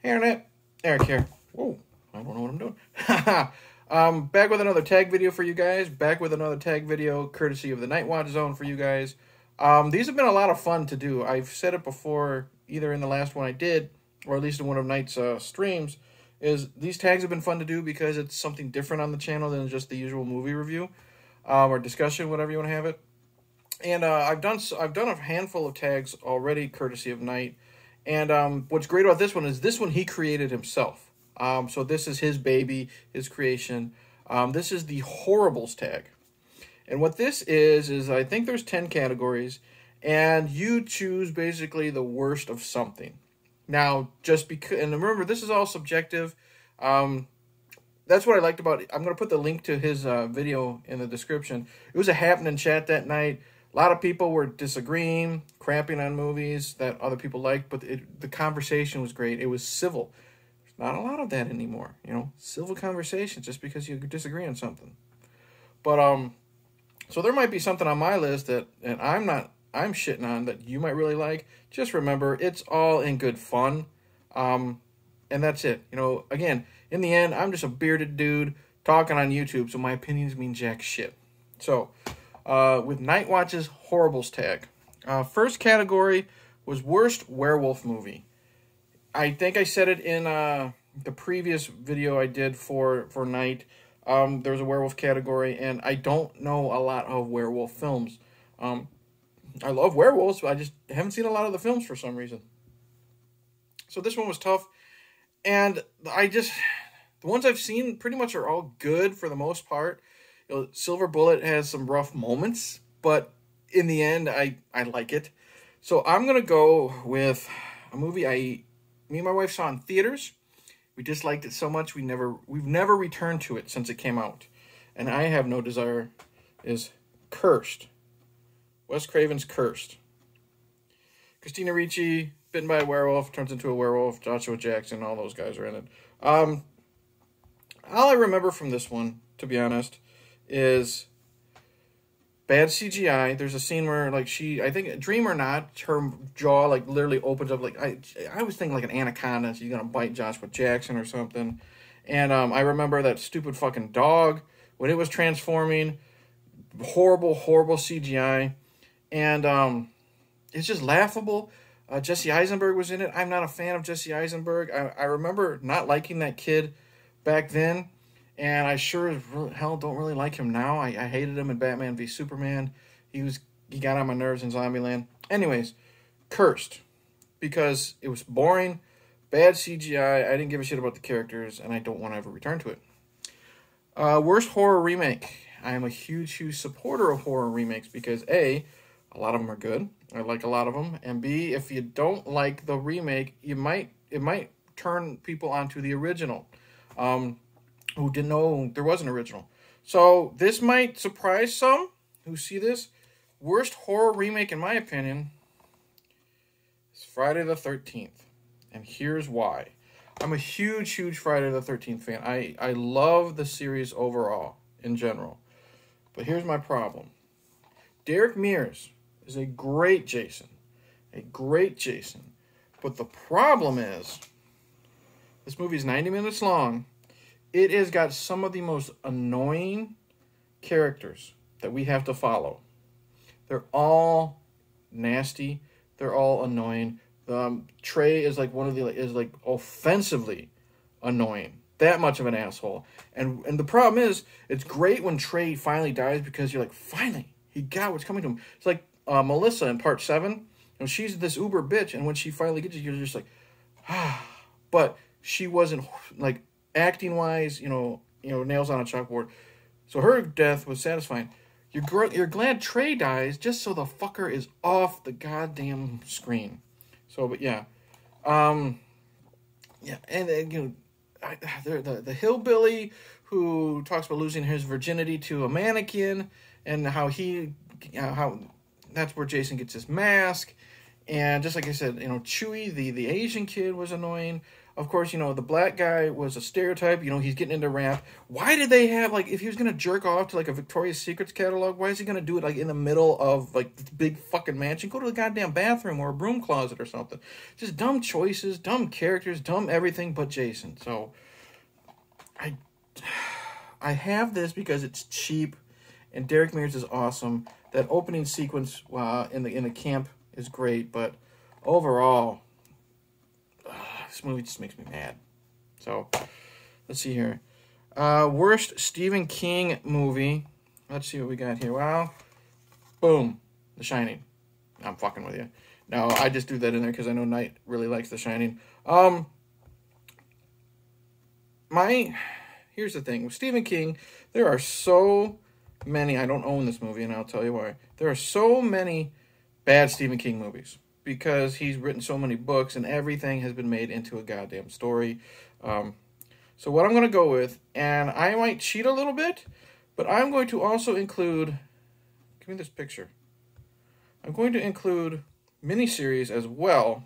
Hey, Internet. Eric here. Whoa, I don't know what I'm doing. Back with another tag video for you guys. Back with another tag video courtesy of the Nightwatch Zone for you guys. These have been a lot of fun to do. I've said it before, either in the last one I did, or at least in one of Night's streams, is these tags have been fun to do because it's something different on the channel than just the usual movie review or discussion, whatever you want to have it. And I've done a handful of tags already, courtesy of Night. And what's great about this one he created himself. So this is his baby, his creation. This is the HORRORbles tag. And what this is I think there's 10 categories, and you choose basically the worst of something. Now, just because, and remember, this is all subjective. That's what I liked about it. I'm going to put the link to his video in the description. It was a happening chat that night. A lot of people were disagreeing, crapping on movies that other people liked, but the conversation was great. It was civil. There's not a lot of that anymore, you know, civil conversation just because you disagree on something. But so there might be something on my list that, and I'm shitting on, that you might really like. Just remember, it's all in good fun, and that's it. You know, again, in the end, I'm just a bearded dude talking on YouTube, so my opinions mean jack shit. So, with Nightwatch's HORRORbles tag. First category was Worst Werewolf Movie. I think I said it in the previous video I did for Night. There was a werewolf category, and I don't know a lot of werewolf films. I love werewolves, but I just haven't seen a lot of the films for some reason. So this one was tough, and the ones I've seen pretty much are all good for the most part. You know, Silver Bullet has some rough moments, but in the end, I like it. So I'm going to go with a movie me and my wife saw in theaters. We disliked it so much, we've never returned to it since it came out. And I have no desire, is Cursed. Wes Craven's Cursed. Christina Ricci, bitten by a werewolf, turns into a werewolf. Joshua Jackson, all those guys are in it. All I remember from this one, to be honest, is bad CGI. There's a scene where, like, I think, dream or not, her jaw, like, literally opens up, like, I was thinking like an anaconda. She's gonna bite Joshua Jackson or something. And I remember that stupid fucking dog, when it was transforming, horrible CGI. And it's just laughable. Jesse Eisenberg was in it. I'm not a fan of Jesse Eisenberg. I remember not liking that kid back then. And I sure as hell don't really like him now. I hated him in Batman v Superman. He got on my nerves in Zombieland. Anyways, Cursed. Because it was boring, bad CGI, I didn't give a shit about the characters, and I don't want to ever return to it. Worst horror remake. I am a huge supporter of horror remakes because A, a lot of them are good. I like a lot of them. And B, if you don't like the remake, it might turn people onto the original. Who didn't know there was an original. So this might surprise some who see this. Worst horror remake, in my opinion, is Friday the 13th. And here's why. I'm a huge Friday the 13th fan. I love the series overall, in general. But here's my problem. Derek Mears is a great Jason. But the problem is, this movie's 90 minutes long. It has got some of the most annoying characters that we have to follow. They're all nasty. They're all annoying. Trey is like offensively annoying. That much of an asshole. And the problem is, it's great when Trey finally dies because you're like, finally, he got what's coming to him. It's like Melissa in part 7. You know, she's this uber bitch, and when she finally gets you, you're just like, ah. But she wasn't like, acting wise, you know, nails on a chalkboard. So her death was satisfying. You're glad Trey dies just so the fucker is off the goddamn screen. So, but yeah, and you know, the hillbilly who talks about losing his virginity to a mannequin, and how that's where Jason gets his mask, And just like I said, you know, Chewie, the Asian kid, was annoying. Of course, you know, the black guy was a stereotype. You know, he's getting into rap. Why did they have, like, if he was going to jerk off to, like, a Victoria's Secrets catalog, why is he going to do it, like, in the middle of, like, this big fucking mansion? Go to the goddamn bathroom or a broom closet or something. Just dumb choices, dumb characters, dumb everything but Jason. So, I have this because it's cheap, and Derek Mears is awesome. That opening sequence in the camp is great, but overall, this movie just makes me mad. So, let's see here. Worst Stephen King movie. Let's see what we got here. Well, boom, The Shining. I'm fucking with you. No, I just do that in there because I know Knight really likes The Shining. Here's the thing. With Stephen King, there are so many... I don't own this movie, and I'll tell you why. There are so many bad Stephen King movies because he's written so many books, and everything has been made into a goddamn story. So what I'm going to go with, and I might cheat a little bit, but I'm going to also include... Give me this picture. I'm going to include miniseries as well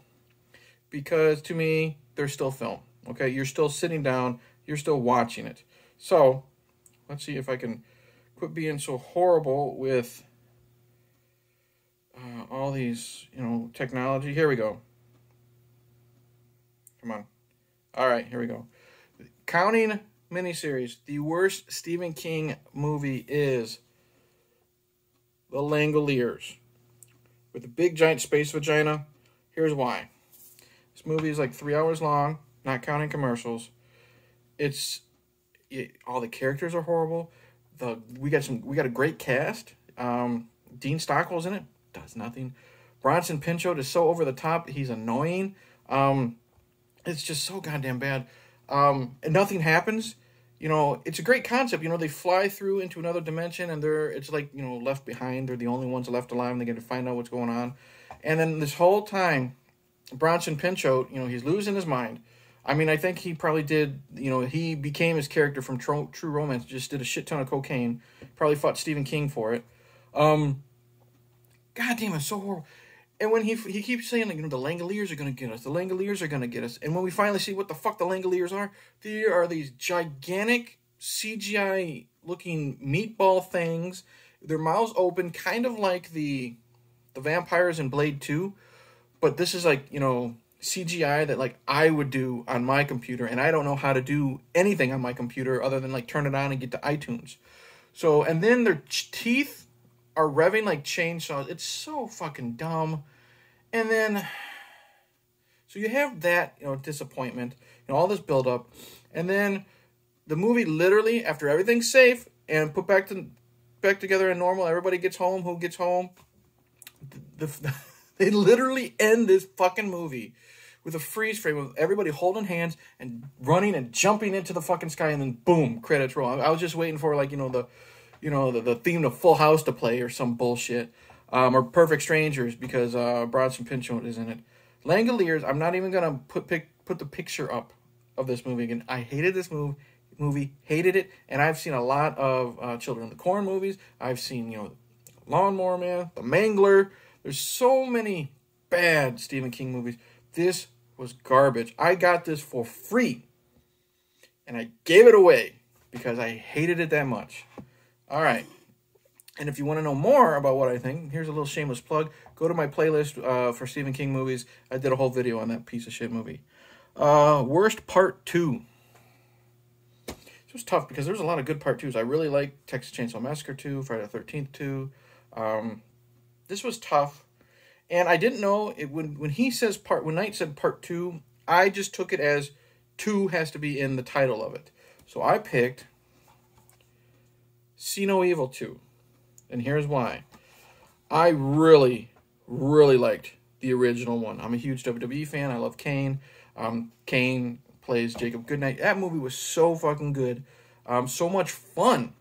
because, to me, they're still film. Okay? You're still sitting down... You're still watching it. So, let's see if I can quit being so horrible with all these, you know, technology. Here we go. Come on. All right, here we go. Counting miniseries. The worst Stephen King movie is The Langoliers. With a big, giant space vagina. Here's why. This movie is like 3 hours long, not counting commercials. All the characters are horrible. We got a great cast. Dean Stockwell's in it. Does nothing. Bronson Pinchot is so over the top. He's annoying. It's just so goddamn bad. And nothing happens. You know, it's a great concept. You know, they fly through into another dimension, and it's like, you know, left behind. They're the only ones left alive, and they get to find out what's going on. And then this whole time, Bronson Pinchot, you know, he's losing his mind. I mean, I think he probably did, you know, he became his character from True Romance, just did a shit ton of cocaine, probably fought Stephen King for it. God damn, it's so horrible. And when he keeps saying, like, you know, the Langoliers are going to get us, the Langoliers are going to get us. And when we finally see what the fuck the Langoliers are, there are these gigantic CGI-looking meatball things, their mouths open, kind of like the vampires in Blade 2, but this is like, you know, CGI that, like, I would do on my computer, and I don't know how to do anything on my computer other than, like, turn it on and get to iTunes. So, and then their teeth are revving like chainsaws. It's so fucking dumb. And then, so you have that, you know, disappointment, you know, all this buildup, and then the movie literally, after everything's safe and put back together and normal, everybody gets home. Who gets home? They literally end this fucking movie with a freeze frame of everybody holding hands and running and jumping into the fucking sky, and then boom, credits roll. I was just waiting for, like, the theme to Full House to play or some bullshit, or Perfect Strangers, because Bronson Pinchot is in it. Langoliers, I'm not even gonna put the picture up of this movie again. I hated this movie, hated it, and I've seen a lot of Children of the Corn movies. I've seen, you know, Lawnmower Man, The Mangler. There's so many bad Stephen King movies. This was garbage. I got this for free, and I gave it away because I hated it that much. All right. And if you want to know more about what I think, here's a little shameless plug. Go to my playlist for Stephen King movies. I did a whole video on that piece of shit movie. Worst Part 2. It was tough because there's a lot of good Part 2s. I really like Texas Chainsaw Massacre 2, Friday the 13th 2. This was tough. And I didn't know it when Knight said Part 2, I just took it as 2 has to be in the title of it. So I picked See No Evil 2. And here's why. I really, really liked the original one. I'm a huge WWE fan. I love Kane. Kane plays Jacob Goodnight. That movie was so fucking good. So much fun.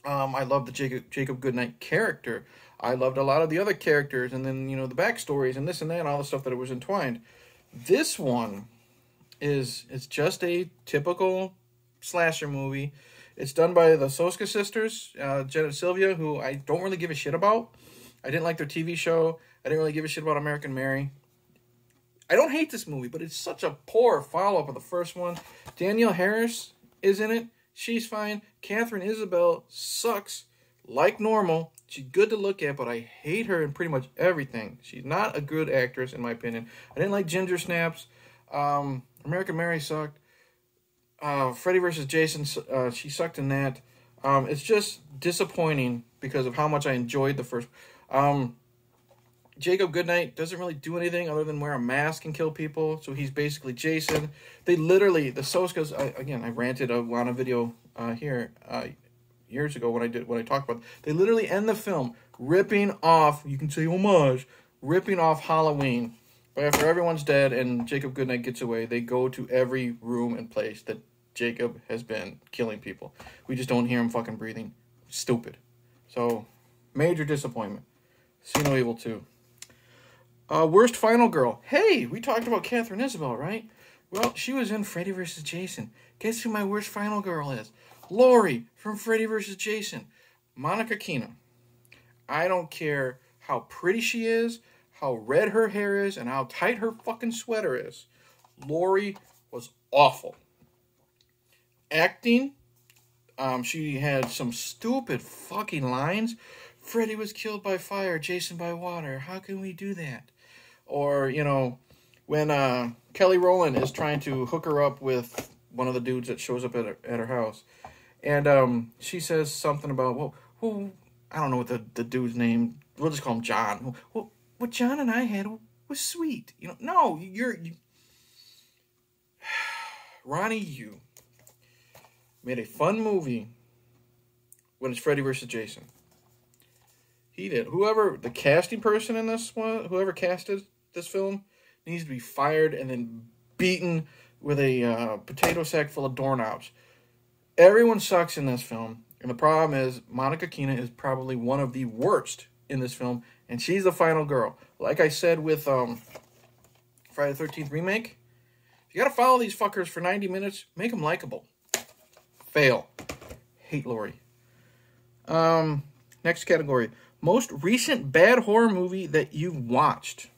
I love the Jacob Goodnight character. I loved a lot of the other characters, and then, you know, the backstories and this and that and all the stuff that it was entwined. This one is just a typical slasher movie. It's done by the Soska sisters, Jen and Sylvia, who I don't really give a shit about. I didn't like their TV show. I didn't really give a shit about American Mary. I don't hate this movie, but it's such a poor follow-up of the first one. Danielle Harris is in it. She's fine. Catherine Isabel sucks like normal. She's good to look at, but I hate her in pretty much everything. She's not a good actress, in my opinion. I didn't like Ginger Snaps. American Mary sucked. Freddy vs. Jason, she sucked in that. It's just disappointing because of how much I enjoyed the first. Jacob Goodnight doesn't really do anything other than wear a mask and kill people. So he's basically Jason. They literally, the Soskas, I ranted on a video here years ago when I talked about it. They literally end the film ripping off, you can say homage, ripping off Halloween. But after everyone's dead and Jacob Goodnight gets away, they go to every room and place that Jacob has been killing people. We just don't hear him fucking breathing. Stupid. So, major disappointment. See No Evil 2. Worst Final Girl. Hey, we talked about Catherine Isabel, right? Well, she was in Freddy vs. Jason. Guess who my worst Final Girl is? Laurie from Freddy vs. Jason. Monica Keena. I don't care how pretty she is, how red her hair is, and how tight her fucking sweater is. Laurie was awful. Acting, she had some stupid fucking lines. Freddy was killed by fire, Jason by water. How can we do that? Or, you know, when Kelly Rowland is trying to hook her up with one of the dudes that shows up at her house. And she says something about, well, I don't know what the dude's name, we'll just call him John. Well, what John and I had was sweet. You know, no, Ronnie, you made a fun movie when it's Freddy vs. Jason. He did. Whoever, the casting person in this one, whoever casted this film, needs to be fired and then beaten with a potato sack full of doorknobs. Everyone sucks in this film. And the problem is, Monica Keena is probably one of the worst in this film. And she's the final girl. Like I said with Friday the 13th Remake, if you gotta follow these fuckers for 90 minutes, make them likable. Fail. Hate Laurie. Next category. Most recent bad horror movie that you've watched.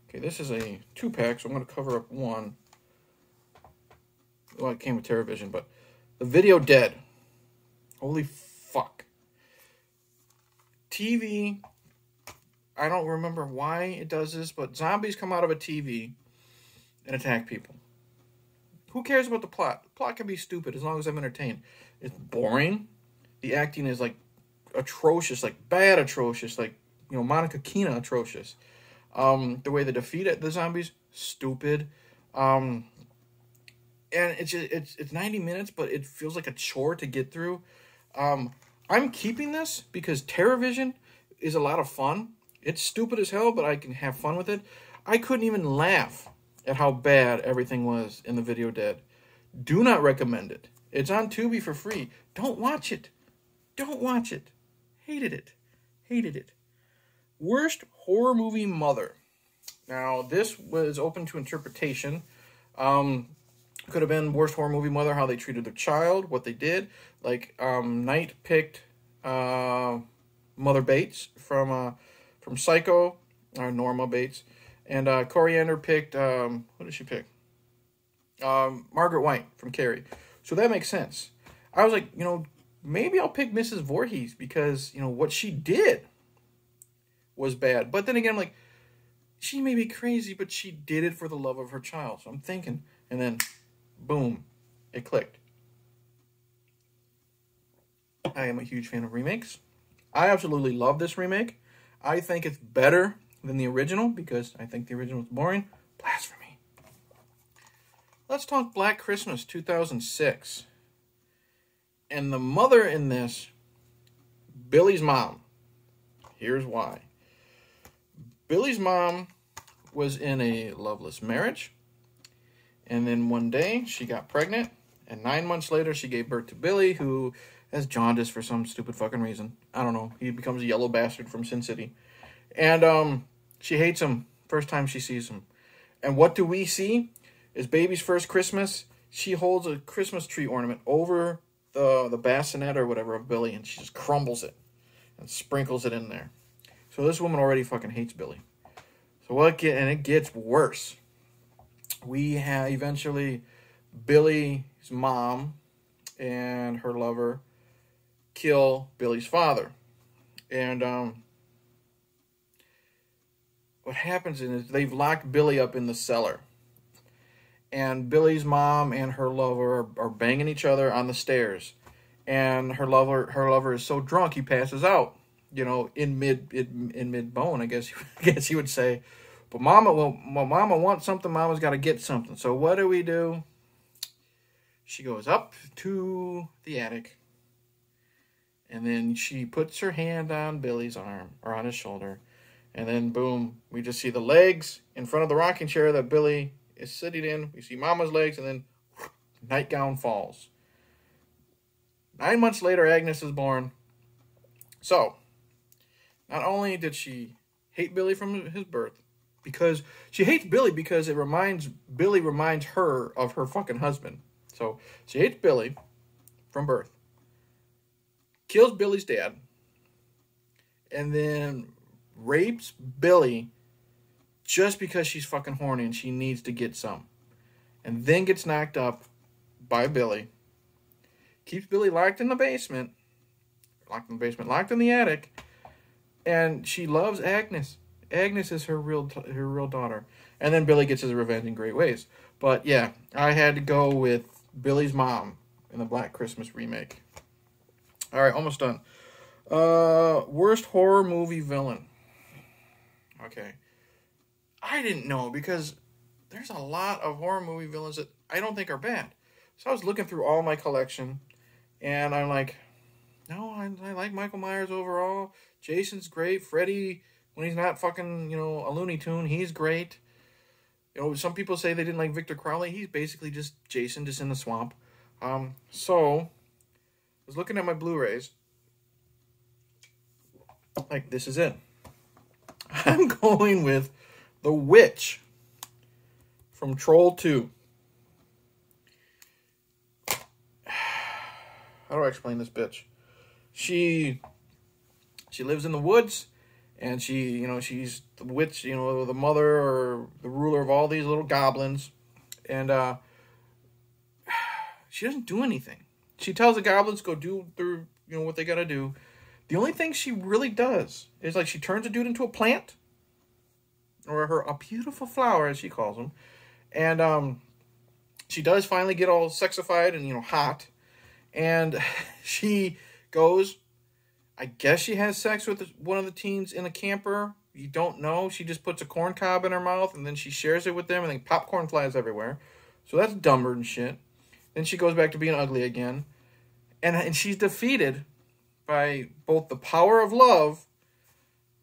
Okay, this is a 2-pack, so I'm going to cover up one. Well, it came with TerraVision, but The Video Dead. Holy fuck. TV, I don't remember why it does this, but zombies come out of a TV and attack people. Who cares about the plot? The plot can be stupid as long as I'm entertained. It's boring. The acting is like atrocious, like bad atrocious, like, you know, Monica Keena atrocious. The way they defeat the zombies, stupid. And it's 90 minutes, but it feels like a chore to get through. I'm keeping this because TerraVision is a lot of fun. It's stupid as hell, but I can have fun with it. I couldn't even laugh at how bad everything was in The Video Dead. Do not recommend it. It's on Tubi for free. Don't watch it. Don't watch it. Hated it. Hated it. Worst horror movie mother. Now, this was open to interpretation. Could have been worst horror movie mother, how they treated their child, what they did. Like, Knight picked Mother Bates from Psycho, or Norma Bates. And Coriander picked, what did she pick? Margaret White from Carrie. So that makes sense. I was like, you know, maybe I'll pick Mrs. Voorhees because, you know, what she did was bad. But then again, I'm like, she may be crazy, but she did it for the love of her child. So I'm thinking, and then, boom, it clicked. I am a huge fan of remakes. I absolutely love this remake. I think it's better than the original because I think the original is boring. Blasphemy. Let's talk Black Christmas 2006. And the mother in this, Billy's mom. Here's why. Billy's mom was in a loveless marriage. And then one day she got pregnant. And 9 months later she gave birth to Billy, who has jaundice for some stupid fucking reason. I don't know. He becomes a yellow bastard from Sin City. And she hates him first time she sees him. And what do we see? Is baby's first Christmas. She holds a Christmas tree ornament over the bassinet or whatever of Billy, and she just crumbles it. and sprinkles it in there. So this woman already fucking hates Billy. So and it gets worse. We have eventually Billy's mom and her lover kill Billy's father. And what happens is they've locked Billy up in the cellar. And Billy's mom and her lover are banging each other on the stairs. And her lover is so drunk he passes out, you know, in mid bone, I guess you would say. But Mama wants something. Mama's got to get something. So what do? She goes up to the attic, and then she puts her hand on Billy's arm or on his shoulder, and then boom, we just see the legs in front of the rocking chair that Billy is sitting in. We see Mama's legs, and then nightgown falls. 9 months later, Agnes is born. So, not only did she hate Billy from his birth, because she hates Billy because Billy reminds her of her fucking husband. So, she hates Billy from birth. Kills Billy's dad. And then rapes Billy just because she's fucking horny and she needs to get some. And then gets knocked up by Billy. Keeps Billy locked in the attic, and she loves Agnes. Agnes is her real daughter. And then Billy gets his revenge in great ways. But yeah, I had to go with Billy's mom in the Black Christmas remake. All right, almost done. Worst horror movie villain. Okay. I didn't know, because there's a lot of horror movie villains that I don't think are bad. So I was looking through all my collection, and I'm like, no, I like Michael Myers overall. Jason's great. Freddy, when he's not fucking, a Looney Tune, he's great. Some people say they didn't like Victor Crowley. He's basically just Jason, just in the swamp. So, I was looking at my Blu-rays. Like, this is it. I'm going with The Witch from Troll 2. How do I explain this bitch? She lives in the woods, and she's the witch, the mother or the ruler of all these little goblins, and she doesn't do anything. She tells the goblins go do what they gotta do. The only thing she really does is, like, she turns a dude into a plant, or a beautiful flower, as she calls them, and she does finally get all sexified and hot. And she goes, I guess she has sex with one of the teens in a camper. You don't know. She just puts a corn cob in her mouth, and then she shares it with them, and then popcorn flies everywhere. So that's dumber than shit. Then she goes back to being ugly again. And she's defeated by both the power of love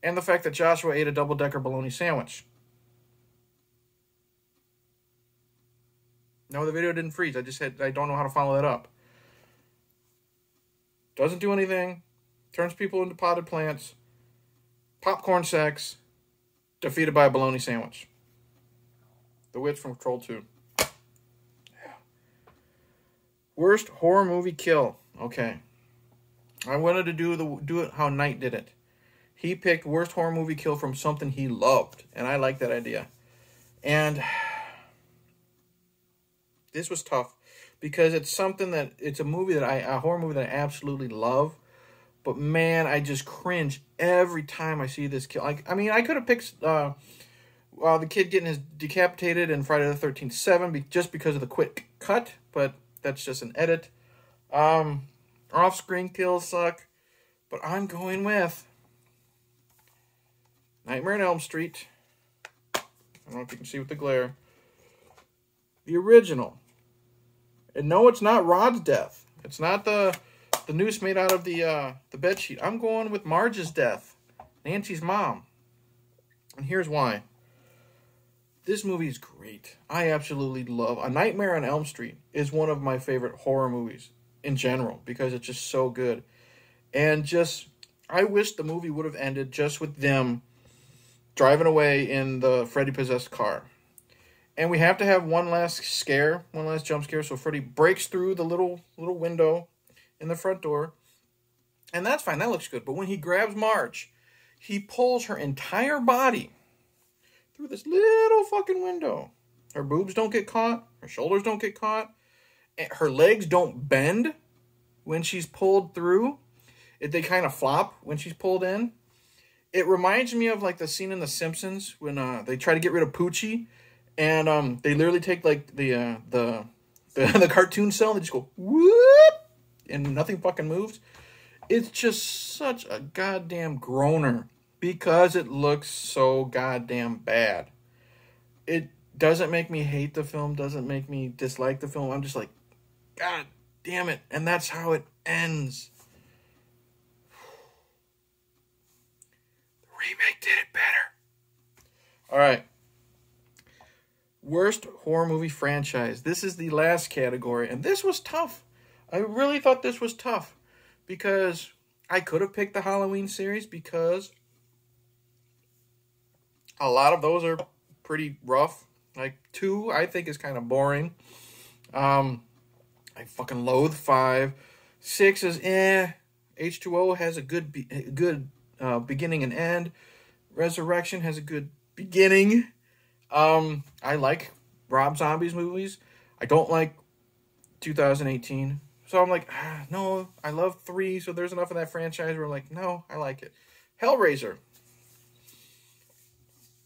and the fact that Joshua ate a double-decker bologna sandwich. No, the video didn't freeze. I don't know how to follow that up. Doesn't do anything. Turns people into potted plants. Popcorn sex. Defeated by a bologna sandwich. The Witch from Troll 2. Yeah. Worst horror movie kill. Okay. I wanted to do it how Knight did it. He picked worst horror movie kill from something he loved. And I like that idea. And this was tough. Because it's a horror movie that I absolutely love. But man, I just cringe every time I see this kill. I could have picked the kid getting his decapitated in Friday the 13th 7 just because of the quick cut. But that's just an edit. Off-screen kills suck. But I'm going with Nightmare on Elm Street. I don't know if you can see with the glare. The original. And no, it's not Rod's death. It's not the noose made out of the bedsheet. I'm going with Marge's death. Nancy's mom. And here's why. This movie is great. I absolutely love A Nightmare on Elm Street is one of my favorite horror movies in general because it's just so good. And I wish the movie would have ended just with them driving away in the Freddy-possessed car. And we have to have one last jump scare. So Freddy breaks through the little window in the front door. And that's fine. That looks good. But when he grabs Marge, he pulls her entire body through this little fucking window. Her boobs don't get caught. Her shoulders don't get caught. Her legs don't bend when she's pulled through. They kind of flop when she's pulled in. It reminds me of like the scene in The Simpsons when they try to get rid of Poochie, and they literally take like the cartoon cell and they just go whoop, and nothing fucking moves. It's just such a goddamn groaner because it looks so goddamn bad. It doesn't make me hate the film, doesn't make me dislike the film. I'm just like, God damn it. And that's how it ends. The remake did it better. All right. Worst horror movie franchise. This is the last category. And this was tough. I really thought this was tough. Because I could have picked the Halloween series because a lot of those are pretty rough. Like 2, I think, is kind of boring. I fucking loathe 5. 6 is H2O has a good beginning and end. Resurrection has a good beginning. I like Rob Zombie's movies. I don't like 2018. So I'm like, no, I love 3, so there's enough of that franchise where I'm like, no, I like it. Hellraiser.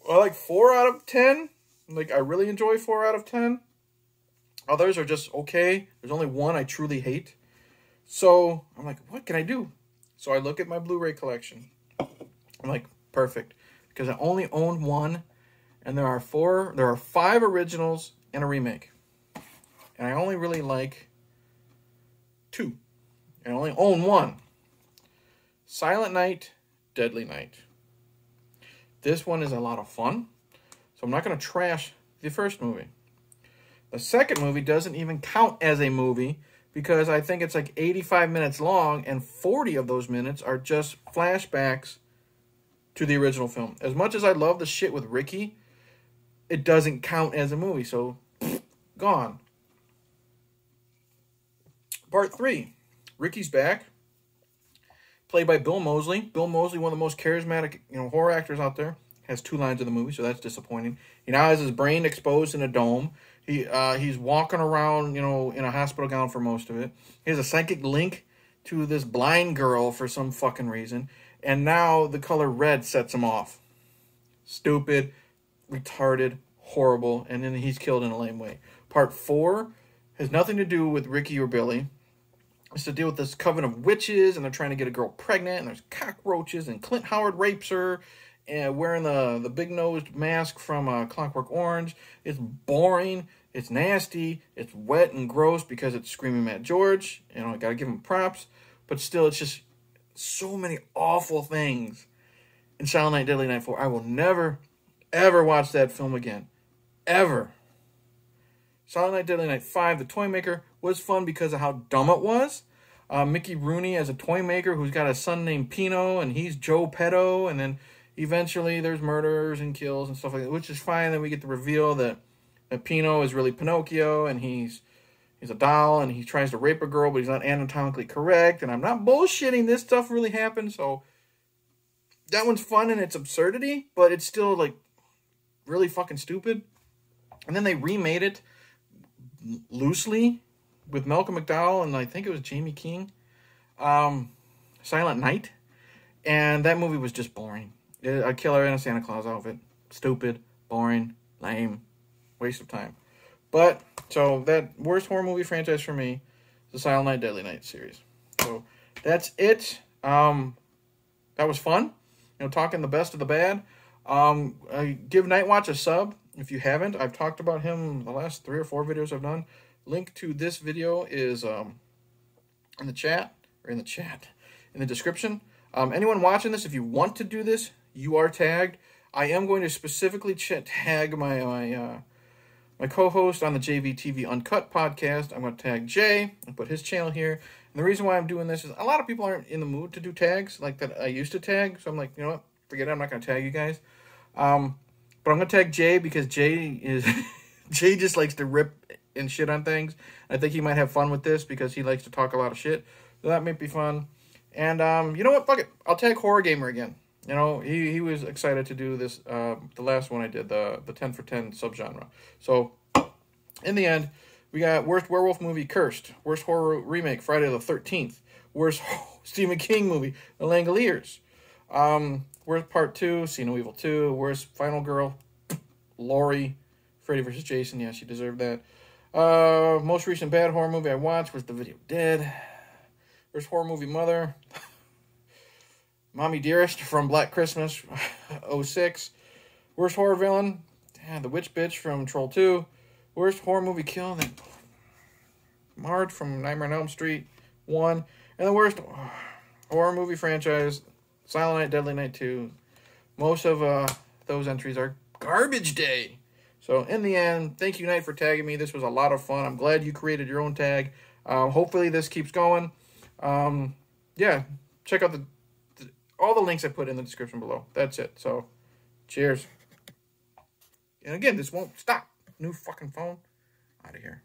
I like 4 out of 10. Like, I really enjoy 4 out of 10. Others are just okay. There's only one I truly hate. So I'm like, what can I do? So I look at my Blu-ray collection. I'm like, perfect. Because I only own 1, and there are 5 originals and a remake. And I only really like 2. I only own 1. Silent Night, Deadly Night. This one is a lot of fun. So I'm not going to trash the first movie. The second movie doesn't even count as a movie because I think it's like 85 minutes long and 40 of those minutes are just flashbacks to the original film. As much as I love the shit with Ricky, it doesn't count as a movie. So, gone. Part 3, Ricky's back, played by Bill Moseley. Bill Moseley, one of the most charismatic, horror actors out there, has 2 lines in the movie, so that's disappointing. He now has his brain exposed in a dome. He's walking around, in a hospital gown for most of it. He has a psychic link to this blind girl for some fucking reason, and now the color red sets him off. Stupid, retarded, horrible, and then he's killed in a lame way. Part 4 has nothing to do with Ricky or Billy. It's to deal with this coven of witches, and they're trying to get a girl pregnant, and there's cockroaches, and Clint Howard rapes her, and wearing the big-nosed mask from Clockwork Orange. It's boring, it's nasty, it's wet and gross because it's Screaming Mad George. I gotta give him props, but still, it's just so many awful things in Silent Night, Deadly Night 4. I will never, ever watch that film again. Ever. Silent Night, Deadly Night 5, The Toy Maker, was fun because of how dumb it was. Mickey Rooney as a toy maker who's got a son named Pino, and he's Joe Petto, and then eventually there's murders and kills and stuff like that, which is fine. Then we get the reveal that Pino is really Pinocchio, and he's a doll, and he tries to rape a girl, but he's not anatomically correct, and I'm not bullshitting. This stuff really happened, so that one's fun in its absurdity, but it's still, like, really fucking stupid. And then they remade it loosely with Malcolm McDowell and I think it was Jamie King, Silent Night, and that movie was just boring. A killer in a Santa Claus outfit. Stupid, boring, lame, waste of time. But, so that worst horror movie franchise for me is the Silent Night, Deadly Night series. So, that's it. That was fun. Talking the best of the bad. I give Nightwatch a sub. If you haven't, I've talked about him the last 3 or 4 videos I've done. Link to this video is in the chat, in the description. Anyone watching this, if you want to do this, you are tagged. I am going to specifically tag my co-host on the JVTV Uncut podcast. I'm going to tag Jay and put his channel here. And the reason why I'm doing this is a lot of people aren't in the mood to do tags like that I used to tag. So I'm like, you know what? Forget it. I'm not going to tag you guys. But I'm going to tag Jay because Jay just likes to rip and shit on things. I think he might have fun with this because he likes to talk a lot of shit. So that might be fun. And you know what? Fuck it. I'll tag Horror Gamer again. You know, he was excited to do this, the last one I did, the 10 for 10 subgenre. So, in the end, we got Worst Werewolf Movie, Cursed. Worst Horror Remake, Friday the 13th. Worst Stephen King Movie, The Langoliers. Worst Part 2, See No Evil 2. Worst Final Girl, Laurie. Freddy vs. Jason, yeah, she deserved that. Most recent bad horror movie I watched was The Video Dead. Worst horror movie, Mother. Mommy Dearest from Black Christmas, 06. Worst horror villain, The Witch Bitch from Troll 2. Worst horror movie kill, Marge from Nightmare on Elm Street, 1. And the worst horror movie franchise, Silent Night, Deadly Night 2. Most of those entries are Garbage Day. So in the end, thank you, Night, for tagging me. This was a lot of fun. I'm glad you created your own tag. Hopefully this keeps going. Yeah, check out all the links I put in the description below. That's it. So, cheers. And again, this won't stop. New fucking phone. Out of here.